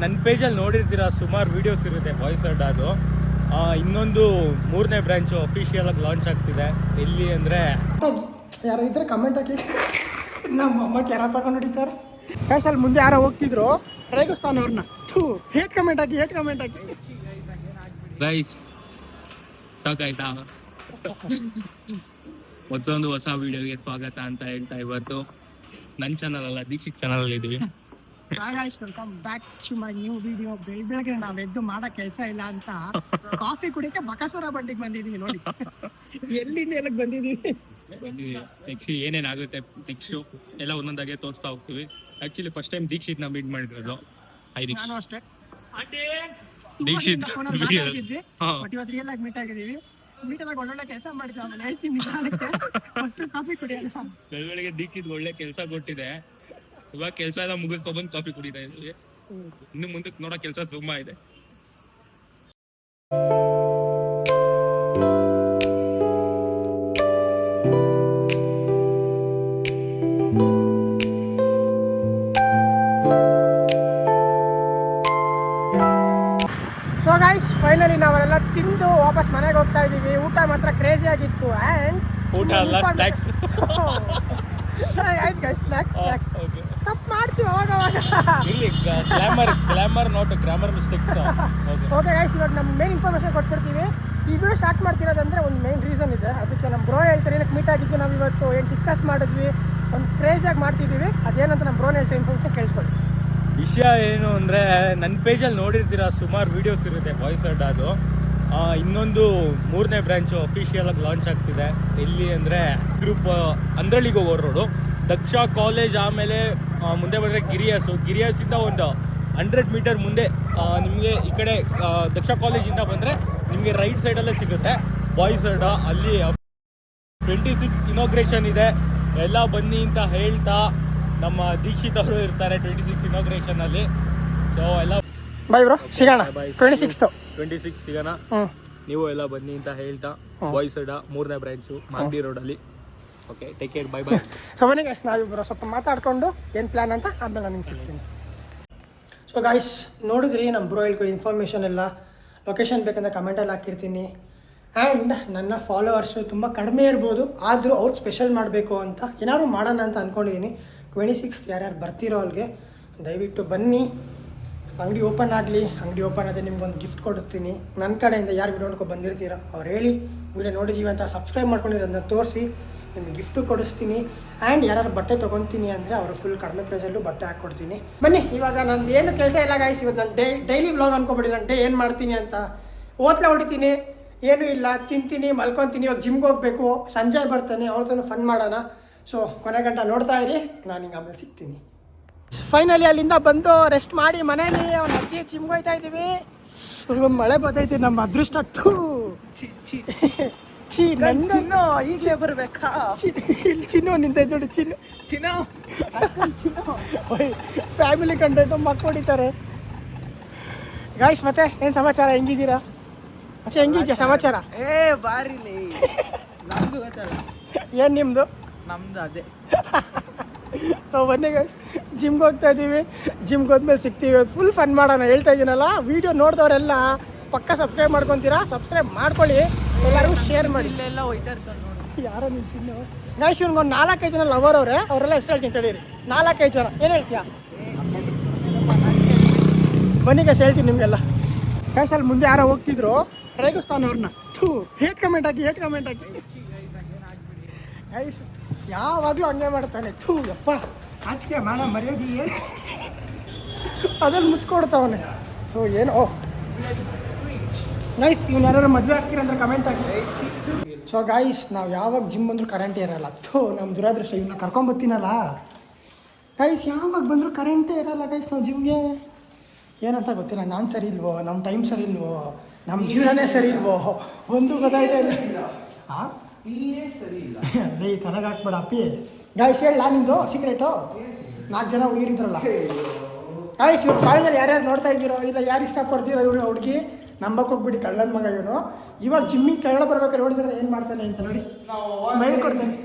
ನನ್ನ ಪೇಜಲ್ಲಿ ನೋಡಿರ್ತೀರ ಸುಮಾರು ವೀಡಿಯೋಸ್ ಇರುತ್ತೆ ಬಾಯ್ಸ್ ಅಡ್ಡ. ಅದು ಇನ್ನೊಂದು 3ನೇ ಬ್ರಾಂಚು ಅಫಿಷಿಯಲ್ ಆಗಿ ಲಾಂಚ್ ಆಗ್ತಿದೆ. ಎಲ್ಲಿ ಅಂದರೆ ಯಾರೋ ಇದ್ರೆ ಕಮೆಂಟ್ ಹಾಕಿ. ನಮ್ಮ ಅಮ್ಮ ಕೆರ ತಗೊಂಡು ಹೊಡಿತಾರೆ. ಕ್ಯಾಶಲ್ಲಿ ಮುಂದೆ ಯಾರೋ ಹೋಗ್ತಿದ್ರು ರೇಗಿಸ್ತಾನೆ ಅವ್ರನ್ನ. ಹೇಟ್ ಕಮೆಂಟ್ ಹಾಕಿ ಗೈಸ್ ಸಾಕಾಯ್ತಾ? ಮತ್ತೊಂದು ಹೊಸ ವಿಡಿಯೋಗೆ ಸ್ವಾಗತ ಅಂತ ಹೇಳ್ತಾ ಇವತ್ತು ನನ್ನ ಚಾನಲ್ ಅಲ್ಲ ದೀಕ್ಷಿತ್ ಚಾನಲ್ ಇದ್ದೀವಿ. Welcome back to my new video. ಬೆಳಿಗ್ಗೆ ನಾವು ಎದ್ದು ಮಾಡೋ ಕೆಲಸ ಇಲ್ಲ ಅಂತ ಕಾಫಿ ಕುಡಿಯಕ್ಕೆ ಬಕಾಸುರ ಬಂಡಿಗೆ ಬಂದಿದ್ದೀವಿ. ನೋಡಿ ಎಲ್ಲಿಂದ ಎಲ್ಲಿಗೆ ಬಂದಿದ್ದೀವಿ. ನೆಕ್ಸ್ಟ್ ಏನೇನಾಗುತ್ತೆ ನೆಕ್ಸ್ಟ್ ಎಲ್ಲ ಒಂದೊಂದಾಗೆ ತೋರಿಸ್ತಾ ಹೋಗ್ತೀವಿ. ಆಕ್ಚುಲಿ ಫಸ್ಟ್ ಟೈಮ್ ದೀಕ್ಷಿತ್ ನ ಮೀಟ್ ಮಾಡಿರೋದು. ನಾನು ಅಷ್ಟೇ ದೀಕ್ಷಿತ್ ಇವತ್ತು ರಿಯಲ್ ಆಗಿ ಮೀಟ್ ಆಗಿದ್ದೀವಿ. ಮೀಟಲ್ಲಿ ಒಳ್ಳೊಳ್ಳೆ ಕೆಲಸ ಮಾಡಿದ್ವಿ. ಆಮೇಲೆ ಹೇಳ್ತೀವಿ ಕಾಫಿ ಕುಡಿಯೋಣ. ಬೆಳಗ್ಗೆ ದೀಕ್ಷಿತ್ ಒಳ್ಳೆ ಕೆಲಸ ಕೊಟ್ಟಿದೆ. ಇವಾಗ ಕೆಲಸ ಎಲ್ಲ ಮುಗಿಸ್ಕೊಬಂದು ಕಾಫಿ ಕುಡಿತಾ ಇದ್ವಿ. ಇನ್ನು ಮುಂದಕ್ಕೆ ನೋಡೋ ಕೆಲಸ ತುಂಬಾ ಇದೆ. ಸೊ ಗೈಸ್ ಫೈನಲಿ ನಾವೆಲ್ಲ ತಿಂದು ವಾಪಸ್ ಮನೆಗೆ ಹೋಗ್ತಾ ಇದೀವಿ. ಊಟ ಮಾತ್ರ ಕ್ರೇಜಿ ಆಗಿತ್ತು. ಆ್ಯಂಡ್ ಊಟ ಅಲ್ಲ ಸ್ನ್ಯಾಕ್ಸ್. ಆಯ್ತು ಗೈಸ್ ಸ್ನ್ಯಾಕ್ಸ್ ತಪ್ಪು ಮಾಡ್ತೀವಿ ಅವಾಗ ಇಲ್ಲಿ glamour note grammar mistakes. Okay guys ಇವಾಗ ನಮ್ಮ ಮೇನ್ ಇನ್ಫಾರ್ಮೇಷನ್ ಕೊಟ್ಬಿಡ್ತೀವಿ. ಈ ವಿಡಿಯೋ ಸ್ಟಾರ್ಟ್ ಮಾಡ್ತಿರೋದಂದ್ರೆ ಒಂದು ಮೇನ್ ರೀಸನ್ ಇದೆ. ಅದಕ್ಕೆ ನಮ್ಮ ಬ್ರೋ ಹೇಳ್ತಾರೆ ಏನಕ್ಕೆ ಮೀಟ್ ಆಗಿದ್ವಿ ನಾವು ಇವತ್ತು, ಏನು ಡಿಸ್ಕಸ್ ಮಾಡಿದ್ವಿ, ಒಂದು ಕ್ರೇಜಿಯಾಗಿ ಮಾಡ್ತಿದ್ದೀವಿ. ಅದೇನಂತ ನಮ್ಮ ಬ್ರೋನ್ ಹೇಳ್ತಾರೆ ಇನ್ಫಾರ್ಮೇಷನ್ ಕೇಳಿಸ್ಕೊಳ್ಳಿ. ವಿಷಯ ಏನು ಅಂದರೆ ನನ್ನ ಪೇಜಲ್ಲಿ ನೋಡಿರ್ತೀರ ಸುಮಾರು ವೀಡಿಯೋಸ್ ಇರುತ್ತೆ ಬಾಯ್ಸ್ ಅಡ್ಡ. ಅದು ಇನ್ನೊಂದು 3ನೇ ಬ್ರಾಂಚು ಅಫಿಷಿಯಲ್ ಆಗಿ ಲಾಂಚ್ ಆಗ್ತಿದೆ. ಎಲ್ಲಿ ಅಂದರೆ ಗ್ರೂಪ್ ಅಂದ್ರಳ್ಳಿಗೆ ಹೋಗೋ ರೋಡು, ದಕ್ಷ ಕಾಲೇಜ್, ಆಮೇಲೆ ಮುಂದೆ ಬಂದರೆ ಗಿರಿಯಾಸಿಂದ ಒಂದು 100 ಮೀಟರ್ ಮುಂದೆ ನಿಮಗೆ ಈ ಕಡೆ ದಕ್ಷ ಕಾಲೇಜಿಂದ ಬಂದರೆ ನಿಮಗೆ ರೈಟ್ ಸೈಡಲ್ಲೇ ಸಿಗುತ್ತೆ ಬಾಯ್ಸ್ ಅಡ್ಡ. ಅಲ್ಲಿ 26 ಇನಾಗ್ರೇಷನ್ ಇದೆ. ಎಲ್ಲ ಬನ್ನಿ ಅಂತ ಹೇಳ್ತಾ ನಮ್ಮ ದೀಕ್ಷಿತ್ ಅವರು ಇರ್ತಾರೆ 26 ಇನಾಗ್ರೇಷನ್ ಅಲ್ಲಿ. ಸೊ ಎಲ್ಲ ಬೈ ಬ್ರೋ ಸಿಗೋಣ 26 ಸಿಗೋಣ. ನೀವು ಎಲ್ಲ ಬನ್ನಿ ಅಂತ ಹೇಳ್ತಾ ಬಾಯ್ಸ್ ಅಡ್ಡ 3ನೇ ಬ್ರಾಂಚು ಮಾಂದಿ ರೋಡಲ್ಲಿ. Okay take care, bye bye. So ಬನ್ನಿ ಗೈಸ್ ನಾವಿಬ್ಬರು ಸ್ವಲ್ಪ ಮಾತಾಡ್ಕೊಂಡು ಏನು ಪ್ಲ್ಯಾನ್ ಅಂತ ಆಮೇಲೆ ನಾನು ನಿಮ್ಗೆ ಸಿಗ್ತೀನಿ. ಸೊ ಗೈಸ್ ನೋಡಿದ್ರಿ ನಮ್ಮ ಬ್ರೋ ಹೇಳ್ಕೊಳ್ಳಿ ಇನ್ಫಾರ್ಮೇಷನ್ ಎಲ್ಲ. ಲೊಕೇಶನ್ ಬೇಕಂದ್ರೆ ಕಮೆಂಟಲ್ಲಿ ಹಾಕಿರ್ತೀನಿ. ಆ್ಯಂಡ್ ನನ್ನ ಫಾಲೋವರ್ಸು ತುಂಬ ಕಡಿಮೆ ಇರ್ಬೋದು, ಆದರೂ ಅವ್ರಿಗೆ ಸ್ಪೆಷಲ್ ಮಾಡಬೇಕು ಅಂತ ಏನಾದ್ರು ಮಾಡೋಣ ಅಂತ ಅಂದ್ಕೊಂಡಿದ್ದೀನಿ. 26 ಯಾರ್ಯಾರು ಬರ್ತಿರೋ ಅಲ್ಲಿಗೆ ದಯವಿಟ್ಟು ಬನ್ನಿ. ಅಂಗಡಿ ಓಪನ್ ಆಗಲಿ. ಅಂಗಡಿ ಓಪನ್ ಆದರೆ ನಿಮ್ಗೊಂದು ಗಿಫ್ಟ್ ಕೊಡ್ತೀನಿ ನನ್ನ ಕಡೆಯಿಂದ. ಯಾರು ವಿಡಿಯೋ ನೋಡ್ಕೊಂಡು ಬಂದಿರ್ತೀರ ಅವ್ರು ಹೇಳಿ ವಿಡಿಯೋ ನೋಡಿದ್ದೀವಿ ಅಂತ ಸಬ್ಸ್ಕ್ರೈಬ್ ಮಾಡ್ಕೊಂಡಿರೋದನ್ನ ತೋರಿಸಿ ನಿಮ್ಗೆ ಗಿಫ್ಟು ಕೊಡಿಸ್ತೀನಿ. ಆ್ಯಂಡ್ ಯಾರು ಬಟ್ಟೆ ತೊಗೊತೀನಿ ಅಂದರೆ ಅವರು ಫುಲ್ ಕಡಿಮೆ ಪ್ರೈಸಲ್ಲೂ ಬಟ್ಟೆ ಹಾಕ್ಕೊಡ್ತೀನಿ. ಬನ್ನಿ ಇವಾಗ ನಂದು ಏನು ಕೆಲಸ ಇಲ್ಲ ಗಾಯ್ಸ್. ಇವತ್ತು ನಾನು ಡೈಲಿ ವ್ಲಾಗ್ ಅನ್ಕೊಬೇಡಿ. ನಾನು ಡೇ ಏನು ಮಾಡ್ತೀನಿ ಅಂತ. ಓದ್ಲೇ ಹೊಡಿತೀನಿ, ಏನೂ ಇಲ್ಲ, ತಿಂತೀನಿ, ಮಲ್ಕೊತೀನಿ. ಇವಾಗ ಜಿಮ್ಗೆ ಹೋಗಬೇಕು, ಸಂಜೆ ಬರ್ತಾನೆ, ಅವ್ರದ್ದು ಫನ್ ಮಾಡೋಣ. ಸೊ ಕೊನೆ ಗಂಟ ನೋಡ್ತಾ ಇರಿ, ನಾನು ಹಿಂಗೆ ಆಮೇಲೆ ಸಿಗ್ತೀನಿ. ಫೈನಲಿ ಅಲ್ಲಿಂದ ಬಂದು ರೆಸ್ಟ್ ಮಾಡಿ ಮನೇಲಿ ಅವ್ನ ಅಜ್ಜಿ ಜಿಮ್ಗೆ ಹೋಗ್ತಾ ಇದ್ದೀವಿ. ಮಳೆ ಬರ್ತೈತಿ, ನಮ್ಮ ಅದೃಷ್ಟ. ಈಚೆ ಬರ್ಬೇಕಾ? ಚಿನ್ನು ನಿಂತೈತೆ ನೋಡಿ. ಚಿನ್ನು ಫ್ಯಾಮಿಲಿ ಕಂಟೆಂಟ್ ಮಕ್ಕಳು ಹೊಡಿತಾರೆ ಗಾಯ್ಸ್. ಮತ್ತೆ ಏನು ಸಮಾಚಾರ, ಹೆಂಗಿದ್ದೀರಾ? ಅಚ್ಚಾ ಹೆಂಗಿದ್ಯಾ ಸಮಾಚಾರ? ಬಾರಿ ನಮ್ದು ಗೊತ್ತಲ್ಲ. ಏನು ನಿಮ್ಮದು? ನಮ್ದು ಅದೇ. ಸೊ ಬನ್ನಿ ಗೈಸ್ ಜಿಮ್ಗೆ ಹೋಗ್ತಾ ಇದ್ದೀವಿ. ಜಿಮ್ಗೆ ಹೋದ್ಮೇಲೆ ಸಿಗ್ತೀವಿ. ಫುಲ್ ಫನ್ ಮಾಡೋಣ ಹೇಳ್ತಾ ಇದ್ದೀನಲ್ಲ. ವೀಡಿಯೋ ನೋಡಿದವರೆಲ್ಲ ಪಕ್ಕ ಸಬ್ಸ್ಕ್ರೈಬ್ ಮಾಡ್ಕೊತೀರಾ. ಸಬ್ಸ್ಕ್ರೈಬ್ ಮಾಡ್ಕೊಳ್ಳಿ, ಎಲ್ಲರಿಗೂ ಶೇರ್ ಮಾಡಿ. ಇಲ್ಲೆಲ್ಲ ಹೋಯ್ತಾ ಇರ್ತಾರೆ ನೋಡಿ. ಯಾರೋ ನಿನ್ನ ಚಿನ್ನು ಗೈಸ್. ಇವ್ನಿಗೊಂದು 4-5 ಜನ ಲವರ್ ಅವ್ರೆ, ಅವರೆಲ್ಲ ಹೆಸರು ಹೇಳ್ತೀನಿ ತಡೀರಿ. 4-5 ಜನ ಏನು ಹೇಳ್ತೀಯಾ? ಬನ್ನಿ ಗೈಸ್ ಹೇಳ್ತೀನಿ ನಿಮಗೆಲ್ಲ. ಗೈಸ್ ಅಲ್ಲಿ ಮುಂದೆ ಯಾರೋ ಹೋಗ್ತಿದ್ರು ರೇಗಿಸ್ತಾನೆ ಅವ್ರನ್ನ. ಹೇಟ್ ಕಮೆಂಟ್ ಹಾಕಿ ಗೈಸ್. ಯಾವಾಗಲೂ ಹಂಗೆ ಮಾಡ್ತಾನೆ. ಯಪ್ಪ ಆಚಿಕೆ ಮಾಡ ಮರ್ಯಾದಿ ಏನು ಅದ್ರಲ್ಲಿ ಮುಚ್ಕೊಡ್ತಾವನೆ. ಸೊ ಏನೋ ಗೈಸ್ ಇವ್ನು ಯಾರು ಮದುವೆ ಆಗ್ತೀರಂದ್ರೆ ಕಮೆಂಟ್ ಹಾಕಿ. ಸೊ ಗೈಸ್ ನಾವು ಯಾವಾಗ ಜಿಮ್ ಬಂದರೂ ಕರೆಂಟೇ ಇರೋಲ್ಲ. ನಮ್ಮ ದುರಾದೃಷ್ಟ. ಇವನ್ನ ಕರ್ಕೊಂಬತ್ತೀನಲ್ಲ ಗೈಸ್, ಯಾವಾಗ ಬಂದರೂ ಕರೆಂಟೇ ಇರೋಲ್ಲ ಗೈಸ್. ನಾವು ಜಿಮ್ಗೆ ಏನಂತ ಗೊತ್ತಿಲ್ಲ. ನಾನು ಸರಿ ಇಲ್ವೋ, ನಮ್ಮ ಟೈಮ್ ಸರಿ ಇಲ್ವೋ, ನಮ್ಮ ಜೀವನನೇ ಸರಿ ಇಲ್ವೋ, ಒಂದು ಗೊತ್ತಾಯ್ತಾ ಇಲ್ಲ. ಹಾಂ ಸರಿ ಇಲ್ಲ ಅದೇ ತಲೆಗೆ ಹಾಕ್ಬೇಡ ಅಪ್ಪಿ. ಗಾಯ್ಸ್ ಹೇಳ ನಿಮ್ಮದು ಸೀಕ್ರೆಟು. 4 ಜನ ಹುಡುಗಿರಿದ್ರಲ್ಲ ಗಾಯ್ಸ್. ಇವ್ರು ಕಾಲೇಜಲ್ಲಿ ಯಾರ್ಯಾರು ನೋಡ್ತಾ ಇದ್ದೀರೋ ಇಲ್ಲ ಯಾರು ಇಷ್ಟಪಡ್ತೀರೋ ಇವಳು ಹುಡುಗಿ ನಂಬಕ್ಕೆ ಹೋಗ್ಬಿಡಿ, ಕಳ್ಳನ ಮಗ ಇವನು. ಇವಾಗ ಜಿಮ್ಮಿಗೆ ಕೆಳಗಡೆ ಬರ್ಬೇಕಾದ್ರೆ ನೋಡಿದ್ರೆ ಏನು ಮಾಡ್ತಾನೆ ಅಂತ ನೋಡಿ, ಸ್ಮೈಲ್ ಕೊಡ್ತಾನೆ.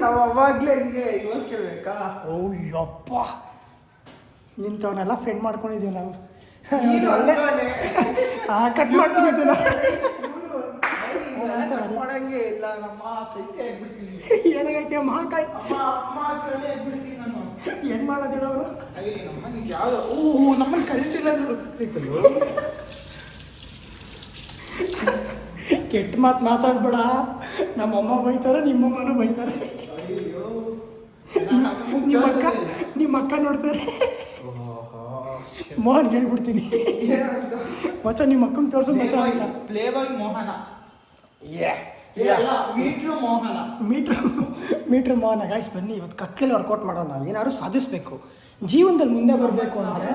ನಾವು ಅವಾಗಲೇ ಹಿಂಗೆ ಇವಾಗ ಕೇಳಬೇಕಾ? ಓ ಯಪ್ಪ, ಇಂಥವನ್ನೆಲ್ಲ ಫ್ರೆಂಡ್ ಮಾಡ್ಕೊಂಡಿದ್ದೀವಿ ನಾವು. ಕಟ್ ಮಾಡ್ತೀನಿ ಇದನ್ನ. ಮಾಡಂಗೆ ಇಲ್ಲ ನಮ್ಮ ಸೈಕೆ ಆಗ್ಬಿಡ್ತೀನಿ. ಏನಾಗೈತೆ ಮಹಾಕಾಳಿ ಅಮ್ಮ ಕಡೆ ಆಗ್ಬಿಡ್ತೀನಿ ನಾನು. ಏನ್ ಮಾಡೋದಿಲ್ಲ ಅವರು. ನಮ್ಮನೆ ಯಾವ್ದು ನಮ್ಮನ್ನ ಕಳಿಸಿಲ್ಲ ಗೊತ್ತಿತ್ತಲ್ಲ. ಕೆಟ್ಟ ಮಾತು ಮಾತಾಡ್ಬೇಡ. ನಮ್ಮಮ್ಮ ಬೈತಾರೆ, ನಿಮ್ಮಮ್ಮನೂ ಬೈತಾರೆ. ನಿಮ್ಮ ಅಕ್ಕ ನೋಡ್ತಾರೆ. ಮೋಹನ್ ಹೇಳ್ಬಿಡ್ತೀನಿ ಮಚ್ಚ, ನಿಮ್ಮ ಅಕ್ಕನ ತೋರಿಸು ಮಚ್ಚ ಅಂತ. ಪ್ಲೇ ಬಾಯ್ ಮೋಹನ. ಮೀಟ್ರ್ ಮೋಹನ. ಗಾಯ್ಸ್ ಬನ್ನಿ, ಇವತ್ತು ಕಕ್ಕಲ್ಲಿ ವರ್ಕೌಟ್ ಮಾಡೋಣ. ಏನಾದ್ರು ಸಾಧಿಸ್ಬೇಕು ಜೀವನದಲ್ಲಿ, ಮುಂದೆ ಬರಬೇಕು ಅಂದರೆ.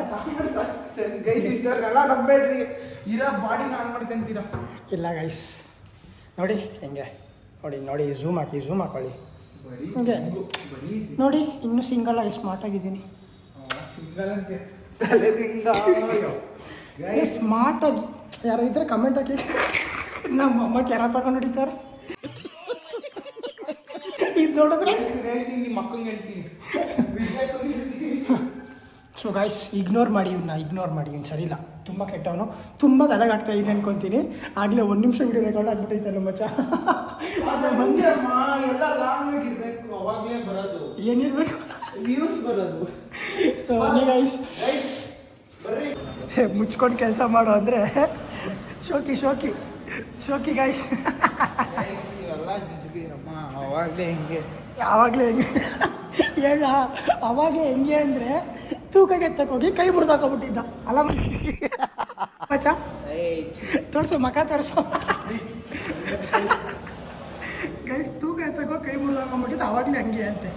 ಗೈಸ್ ಇಂಥವ್ರನ್ನೆಲ್ಲ ನಂಬೇಡ್ರಿ, ಇರೋ ಬಾಡಿ ನಾನು ಮಾಡ್ಕೊಂತೀರಾ. ಇಲ್ಲ ಗೈಸ್ ನೋಡಿ ಹೆಂಗೆ, ನೋಡಿ ಝೂಮ್ ಹಾಕೊಳ್ಳಿ ಹಂಗೆ ನೋಡಿ. ಇನ್ನೂ ಸಿಂಗಲ್ ಆಗಿ ಸ್ಮಾರ್ಟ್ ಆಗಿದ್ದೀನಿ. ಸಿಂಗಲ್ ಅಂತೆ ತಲೆದಿಂಗ ಸ್ಮಾರ್ಟ್ ಆಗಿ ಯಾರು ಇದ್ರೆ ಕಮೆಂಟ್ ಹಾಕಿ. ನಮ್ಮ ಅಮ್ಮ ಕೆರ ತಗೊಂಡು ಹೊಡಿತಾರೆ. ಇದು ನೋಡಿದ್ರೆ ಹೇಳ್ತೀನಿ, ನಿಮ್ಮ ಮಕ್ಕಂಗೆ ಹೇಳ್ತೀನಿ. ಸೊ ಗಾಯ್ಸ್ ಇಗ್ನೋರ್ ಮಾಡಿ ಇವ್ನು ಸರಿ ಇಲ್ಲ, ತುಂಬ ಕೆಟ್ಟವನು, ತುಂಬ ತಲೆಗಾಗ್ತಾ ಇದೆ ಅನ್ಕೊತೀನಿ. ಆಗಲೇ 1 ನಿಮಿಷ ವಿಡಿಯೋ ರೆಕಾರ್ಡ್ ಆಗ್ಬಿಟ್ಟೈತಲ್ಲ ಮಚ್ಚ. ಬಂದಿರಮ್ಮ ಎಲ್ಲ ಲಾಂಗ್ ಆಗಿರ್ಬೇಕು, ಅವಾಗಲೇ ಬರೋದು. ಏನಿರ್ಬೇಕು ವ್ಯೂಸ್ ಬರೋದು. ಸೊ ಬನ್ನಿ ಗೈಸ್, ಮುಚ್ಕೊಂಡು ಕೆಲಸ ಮಾಡು ಅಂದರೆ ಶೋಕಿ ಗೈಸ್. ಇವೆಲ್ಲ ಜಿಜ್ಬಿರಮ್ಮ, ಅವಾಗಲೇ ಹೆಂಗೆ ಹೇಳ. ಅವಾಗಲೇ ಹೆಂಗೆ ಅಂದರೆ ತೂಕಕ್ಕೆ ಎತ್ತಕ್ಕೋಗಿ ಕೈ ಮುರಿದಾಕೊಂಡ್ಬಿಟ್ಟಿದ್ದ ಅಲ್ಲ ಮಚ್ಚ. ತೋರಿಸು ಮಕ ತೋರಿಸು ಗೈಸ್. ತೂಕ ಎತ್ತಕ್ಕೋ ಕೈ ಮುರಿದಾಕೊಂಡ್ಬಿಟ್ಟಿದ್ದು ಅವಾಗಲೇ ಹಂಗೆ ಅಂತೆ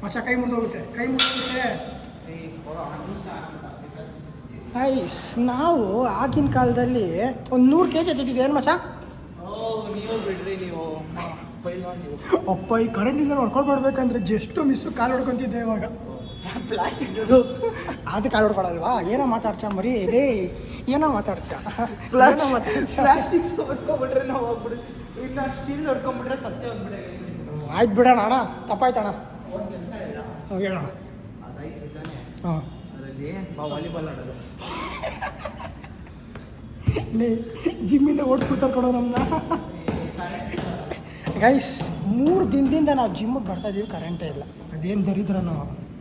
ಮಚ್ಚ. ಕೈ ಮುರಿದೋಗುತ್ತೆ. ಗೈಸ್ ನಾವು ಆಗಿನ ಕಾಲದಲ್ಲಿ ಒಂದು 100 kg ಎತ್ತಿದ್ದೆ ಏನು ಮಚ್ಚ. ನೀವು ಬಿಡ್ರಿ, ನೀವು ಅಪ್ಪ ಈ ಕರೆಂಟ್ ಇಲ್ಲ ಹೊಡ್ಕೊಂಡು ಮಾಡ್ಬೇಕಂದ್ರೆ ಜಸ್ಟ್ ಮಿಸ್ಸು ಕಾಲು ಹೊಡ್ಕೊಂತಿದ್ದೆ ಇವಾಗ. ಪ್ಲಾಸ್ಟಿಕ್ ಅದು ಕಾಲು ಹೊಡ್ಕೊಳಲ್ವಾ? ಏನೋ ಮಾತಾಡ್ತೀಯ ಮರಿ ರೇ, ಏನೋ ಮಾತಾಡ್ತೀಯ. ಪ್ಲಾಸ್ಟಿಕ್ ಹೊಡ್ಕೊಂಡ್ಬಿಟ್ರೆ ನಾವು ಹೋಗ್ಬಿಡಿ, ಇಲ್ಲ ಸ್ಟೀಲ್ ಹೊಡ್ಕೊಂಡ್ಬಿಟ್ರೆ ಸತ್ಯ ಹೋಗ್ಬಿಡೆ. ಆಯ್ತು ಬಿಡೋಣ ಅಣ್ಣ, ತಪ್ಪಾಯ್ತಣ್ಣ. ಹೇಳೋಣ ಅದಾಯ್ತು ತಾನೆ. ಹಾಂ, ಅದರಲ್ಲಿ ವಾಲಿಬಾಲ್ ಆಡೋದು. ಜಿಮ್ಮಿಂದ ಓಡಿಸ್ಬಿಡ್ತಾರೆ ಕೊಡೋ ನಮ್ಮನ್ನ. ಗೈಸ್ 3 ದಿನದಿಂದ ನಾವು ಜಿಮ್ಮಿಗೆ ಬರ್ತಾ ಇದ್ದೀವಿ, ಕರೆಂಟೇ ಇಲ್ಲ. ಅದೇನು ದರಿದ್ರನೋ,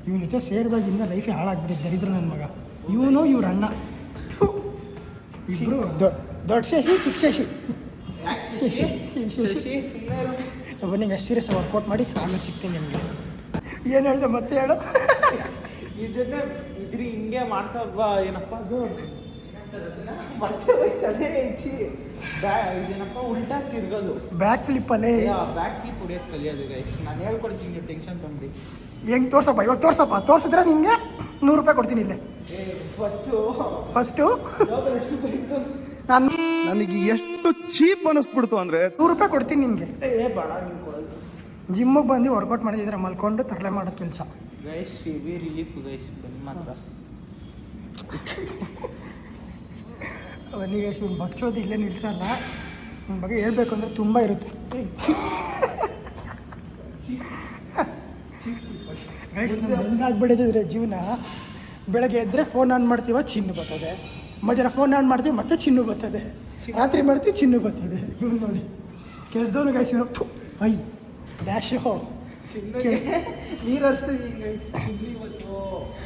ಇವನ ಜೊತೆ ಸೇರಿದಾಗಿಂದ ಲೈಫೇ ಹಾಳಾಗ್ಬಿಟ್ಟಿದ್ದು. ದರಿದ್ರ ನನ್ನ ಮಗ ಇವನು, ಇವ್ರ ಅಣ್ಣ ಇಬ್ಬರು ದೊಡ್ಡ ಶಶಿ ಚಿಕ್ಕ ಶಶಿ. ಬನ್ನಿ ಎಷ್ಟು ಸೀರಿಯಸ್ ವರ್ಕೌಟ್ ಮಾಡಿ ಆಮೇಲೆ ಸಿಗ್ತೀನಿ ನಿಮಗೆ. ಏನು ಹೇಳಿದೆ ಮತ್ತೆ ಹೇಳು. ಇದನ್ನೇ ಇದ್ರಿ ಹಿಂಗೆ ಮಾಡ್ತಾ ಏನಪ್ಪ ಅದು ಮತ್ತೆ ಹೋಯ್ತದೆ ಹೆಚ್ಚಿ. ಇದೇನಪ್ಪ ಉಲ್ಟಾ ತಿರ್ಗೋದು, ಬ್ಯಾಕ್ ಫ್ಲಿಪ್ಪಲ್ಲೇ. ಬ್ಯಾಕ್ ಫ್ಲಿಪ್ ಹೊಡಿಯೋದು ಕಲಿಯೋದು ಗೈಸ್. ನಾನು ಹೇಳ್ಕೊಡ್ತೀನಿ, ನೀವು ಟೆನ್ಷನ್ ತೊಗೊಂಡು. ಹೆಂಗೆ ತೋರ್ಸಪ್ಪ, ಇವಾಗ ತೋರಿಸಿದ್ರೆ ನಿಮಗೆ 100 ರೂಪಾಯಿ ಕೊಡ್ತೀನಿ ಇಲ್ಲೇ. ಫಸ್ಟು ನಾನು ನನಗೆ ಎಷ್ಟು ಚೀಪ್ ಅನ್ನಿಸ್ಬಿಡ್ತು ಅಂದ್ರೆ 100 ರೂಪಾಯಿ ಕೊಡ್ತೀನಿ ನಿಮಗೆ. ಬೇಡ ನೀವು ಕೊಡೋದು. ಜಿಮ್ಮಿಗೆ ಬಂದು ವರ್ಕೌಟ್ ಮಾಡಿದ್ರೆ ಮಲ್ಕೊಂಡು ತರಲೆ ಮಾಡೋದು ಕೆಲಸ. ಗೈಸ್ ಶಿವಿ ರಿಲೀಫ್ ಗೈಸ್ ಬನ್ನಿ ಮಾತ್ರ. ಅವನಿಗೆ ಇವ್ನು ಬಚ್ಚೋದು ಇಲ್ಲೇ ನಿಲ್ಸಲ್ಲ. ನನ್ನ ಬಗ್ಗೆ ಹೇಳ್ಬೇಕು ಅಂದರೆ ತುಂಬ ಇರುತ್ತೆ ಗೈಸ್. ನಮ್ಮ ಹೆಂಗಾಗ್ಬಿಟ್ಟಿದ್ರೆ ಜೀವನ, ಬೆಳಗ್ಗೆ ಎದ್ದರೆ ಫೋನ್ ಆನ್ ಮಾಡ್ತೀವ, ಚಿನ್ನು ಬರ್ತದೆ. ಮಧ್ಯಾಹ್ನ ಫೋನ್ ಆನ್ ಮಾಡ್ತೀವಿ, ಮತ್ತೆ ಚಿನ್ನು ಬರ್ತದೆ. ರಾತ್ರಿ ಮಾಡ್ತೀವಿ, ಚಿನ್ನು ಬರ್ತದೆ. ಇವ್ನು ನೋಡಿ ಕೆಲಸದವನು ಗೈಸ್. ಇವನು ಐ ಡ್ಯಾಶು ನೀರು ಹರಿಸ್ತೀವಿ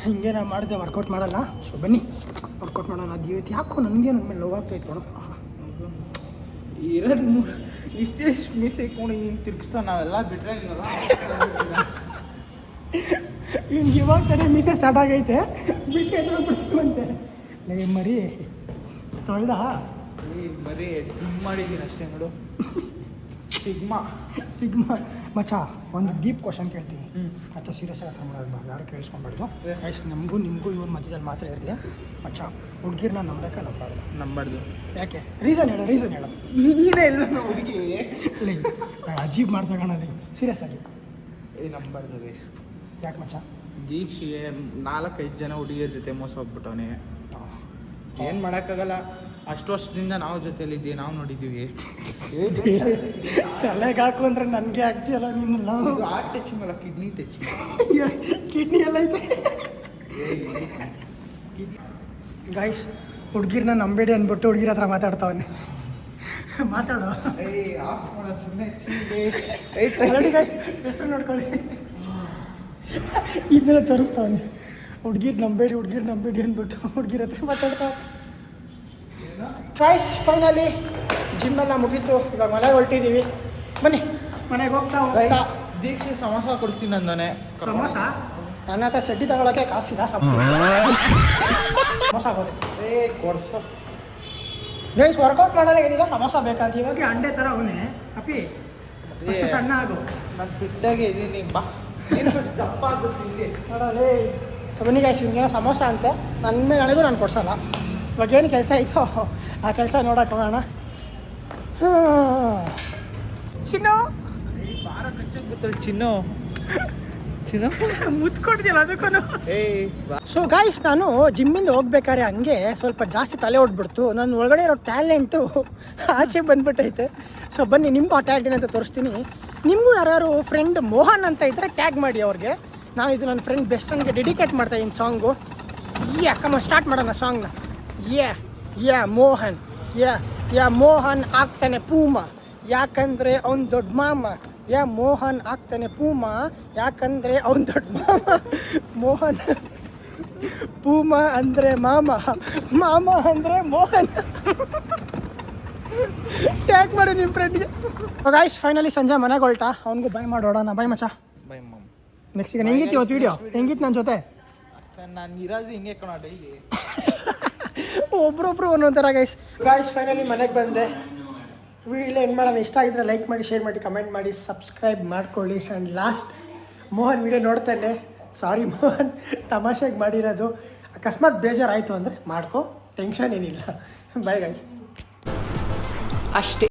ಹಿಂಗೆ ನಾವು ಮಾಡಿದೆ, ವರ್ಕೌಟ್ ಮಾಡಲ್ಲ. ಸೊ ಬನ್ನಿ ವರ್ಕೌಟ್ ಮಾಡೋಣ. ಅದು ಇವತ್ತು ಯಾಕೋ ನನಗೆ ನನ್ನ ಮೇಲೆ ಲವ್ ಆಗ್ತಾ ಇತ್ತು. ಇರೋದು ಇಷ್ಟೇ ಮೀಸೆ ಇಟ್ಕೊಂಡು ಹಿಂಗೆ ತಿರ್ಗಿಸ್ತಾ ನಾವೆಲ್ಲ ಬಿಟ್ರೆ ಹಿಂಗೆ ಇವಾಗ ತಾನೇ ಮೀಸೆ ಸ್ಟಾರ್ಟ್ ಆಗೈತೆ, ಬಿಟ್ಟು ಬಿಡ್ತೀವಂತೆ. ಮರಿ ತೊಳ್ದ ಬರೀ ಡಿಮ್ ಮಾಡಿದ್ದೀನಿ ಅಷ್ಟೇ ನೋಡು. ಸಿಗ್ಮಾ ಮಚ್ಚ, ಒಂದು ಡೀಪ್ ಕ್ವಶನ್ ಕೇಳ್ತೀನಿ. ಮತ್ತೆ ಸೀರಿಯಸ್ ಆಗಿ ಅರ್ಥ ಮಾಡೋದು, ಯಾರು ಕೇಳಿಸ್ಕೊಂಡ್ಬಾರ್ದು. ಗೈಸ್ ನಮಗೂ ನಿಮಗೂ ಇವ್ರ ಮಧ್ಯದಲ್ಲಿ ಮಾತ್ರ ಇರಲಿ ಮಚ್ಚ. ಹುಡುಗಿರ್ನ ನಂಬೇಕಾ ನಂಬಾರ್ದು. ಯಾಕೆ? ರೀಸನ್ ಹೇಳು. ನೀನೇ ಇಲ್ಲ ಹುಡುಗಿ ಇಲ್ಲ ಅಜೀಬ್ ಮಾಡ್ಸೋಣ ಸೀರಿಯಸ್ ಆಗಿ. ನಂಬಾರ್ದು ಗೈಸ್. ಯಾಕೆ ಮಚ್ಚ? ದೀಕ್ಷಿಗೆ 4-5 ಜನ ಹುಡುಗಿಯರ ಜೊತೆ ಮೋಸ ಹೋಗ್ಬಿಟ್ಟವನೇ. ಏನು ಮಾಡೋಕ್ಕಾಗಲ್ಲ, ಅಷ್ಟು ವರ್ಷದಿಂದ ನಾವು ಜೊತೆಲಿದ್ದೀವಿ, ನಾವು ನೋಡಿದ್ದೀವಿ. ತಲೆಗೆ ಹಾಕು ಅಂದ್ರೆ ನನಗೆ ಆಗ್ತೀಯಲ್ಲ ನೀನು. ಹಾರ್ಟ್ ಟಚಿಂಗ್ ಅಲ್ಲ, ಕಿಡ್ನಿ ಟಚಿಂಗ್. ಕಿಡ್ನಿ ಎಲ್ಲ ಐತೆ ಗೈಸ್. ಹುಡುಗಿರ್ನ ನಂಬೇಡಿ ಅಂದ್ಬಿಟ್ಟು ಹುಡುಗಿರ ಹತ್ರ ಮಾತಾಡ್ತಾವನೆ. ಮಾತಾಡೋ. ಆಫ್ ಮಾಡೋ ಸುಮ್ಮನೆ ಆಲ್ರೆಡಿ ಗೈಸ್ ಹೆಸರು ನೋಡ್ಕೊಳ್ಳಿ. ಇದನ್ನೆಲ್ಲ ತೋರಿಸ್ತಾವನೆ. ಹುಡುಗಿರ್ ನಂಬೇಡಿ ಅಂದ್ಬಿಟ್ಟು ಹುಡುಗಿರ ಹತ್ರ ಮಾತಾಡ್ತಾವ. ಚಾಯ್ಸ್ ಫೈನಲಿ ಜಿಮ್ ಎಲ್ಲ ಮುಗೀತು. ಇವಾಗ ಮನೆಗೆ ಹೊರಟಿದ್ದೀವಿ. ಬನ್ನಿ ಮನೆಗೆ ಹೋಗ್ತಾ ದೀಕ್ಷೆ ಸಮೋಸ ಕೊಡಿಸ್ತೀನಿ ನಂದನೆ. ಸಮೋಸ ನನ್ನ ಹತ್ರ ಚಡ್ಡಿ ತಗೊಳಕ್ಕೆ ಕಾಸಿಲ್ಲ. ಸಮೋಸ ಆಗೋದು ಕೊಡ್ಸೋ ಗೈಸ್. ವರ್ಕೌಟ್ ಮಾಡಲ್ಲ ಏನಿಲ್ಲ, ಸಮೋಸ ಬೇಕಂತ. ಇವಾಗ ಅಂಡೆ ಥರ ಅವನೇ ಅಪ್ಪಿ ಅಷ್ಟು ಸಣ್ಣ ಆಗು. ನಾನು ಫಿಟ್ಟಾಗಿ ಇದ್ದೀನಿ ಬಾ. ದಪ್ಪ ಆಗುತ್ತೆ ನೋಡಲೇ. ಬನ್ನಿ ಗೈಸ್, ನಿಮ್ಗೆ ಸಮೋಸ ಅಂತೆ. ನನ್ನ ಮೇಲೆ ನನಗೂ ನಾನು ಕೊಡ್ಸಲ್ಲ. ಇವಾಗ ಏನು ಕೆಲಸ ಐತೋ ಆ ಕೆಲಸ ನೋಡಕ್ಕೆ ಹೋಗೋಣ. ಚಿನ್ನು ಬಾರ ಕಚ್ಚಕ್ ಗೊತ್ತಲ್ಲ ಚಿನ್ನು. ಚಿನ್ನು ಮುತ್ಕೊಡ್ತೀಯಲ್ಲ ಅದಕ್ಕೂ. ಬಾ. ಸೊ ಗಾಯ್ಸ್, ನಾನು ಜಿಮ್ಮಿಂದ ಹೋಗ್ಬೇಕಾದ್ರೆ ಹಂಗೆ ಸ್ವಲ್ಪ ಜಾಸ್ತಿ ತಲೆ ಹೊಡ್ಬಿಡ್ತು. ನನ್ನ ಒಳಗಡೆ ಇರೋ ಟ್ಯಾಲೆಂಟು ಆಚೆ ಬಂದ್ಬಿಟ್ಟೈತೆ. ಸೊ ಬನ್ನಿ ನಿಮಗೂ ಆ ಟ್ಯಾಲೆಂಟ್ ಅಂತ ತೋರಿಸ್ತೀನಿ. ನಿಮಗೂ ಯಾರು ಫ್ರೆಂಡ್ ಮೋಹನ್ ಅಂತ ಇದ್ದರೆ ಟ್ಯಾಗ್ ಮಾಡಿ ಅವ್ರಿಗೆ. ನಾನು ಇದು ನನ್ನ ಫ್ರೆಂಡ್ ಬೆಸ್ಟ್ ಫ್ರೆಂಡ್ಗೆ ಡೆಡಿಕೇಟ್ ಮಾಡ್ತಾ ಇದ್ದೀನಿ ಸಾಂಗು. ಕಮ್ಮ ಸ್ಟಾರ್ಟ್ ಮಾಡೋಣ ಸಾಂಗ್ನ. ಮೋಹನ್ ಮೋಹನ್ ಆಗ್ತಾನೆ ಪೂಮ ಯಾಕಂದರೆ ಅವ್ನು ದೊಡ್ಡ ಮಾಮ. ಮೋಹನ್ ಆಗ್ತಾನೆ ಪೂಮ ಯಾಕಂದರೆ ಅವ್ನು ದೊಡ್ಡ ಮಾಮ. ಮೋಹನ್ ಪೂಮ ಅಂದರೆ ಮಾಮ ಅಂದರೆ ಮೋಹನ್. ಟ್ಯಾಗ್ ಮಾಡಿ ನಿಮ್ಮ ಫ್ರೆಂಡ್ಗೆ. ಗಾಯ್ಸ್ ಫೈನಲಿ ಸಂಜೆ ಮನೆಗೆ ಹೊಲ್ಟ. ಅವ್ನಿಗೂ ಬಾಯ್ ಮಾಡೋಣ. ಬಾಯ್ ಮಚ್ಚ. By mum. ನೆಕ್ಸ್ಟ್ ಈಗ ಹೆಂಗಿತ್ತು ಇವತ್ತು ವೀಡಿಯೋ? ಹೆಂಗಿತ್ತು ನನ್ನ ಜೊತೆ? ನಾನು ಇರೋದು ಹಿಂಗೆ ಕಣ ಡೈಲಿ. ಒಬ್ರೊಬ್ರು ಒಂದೊಂದು ಥರ ಗಾಯ್ಸ್ ಫೈನಲಿ ಮನೆಗೆ ಬಂದೆ. ವಿಡಿಯೋ ಇಲ್ಲ ಏನು ಮಾಡೋಣ. ಇಷ್ಟ ಆಗಿದ್ರೆ ಲೈಕ್ ಮಾಡಿ, ಶೇರ್ ಮಾಡಿ, ಕಮೆಂಟ್ ಮಾಡಿ, ಸಬ್ಸ್ಕ್ರೈಬ್ ಮಾಡ್ಕೊಳ್ಳಿ. ಆ್ಯಂಡ್ ಲಾಸ್ಟ್ ಮೋಹನ್ ವಿಡಿಯೋ ನೋಡ್ತಾನೆ. ಸಾರಿ ಮೋಹನ್, ತಮಾಷೆಗೆ ಮಾಡಿರೋದು. ಅಕಸ್ಮಾತ್ ಬೇಜಾರಾಯಿತು ಅಂದರೆ ಮಾಡ್ಕೊ, ಟೆನ್ಷನ್ ಏನಿಲ್ಲ. ಬಾಯ್ ಗಾಯ್. ಅಷ್ಟೇ.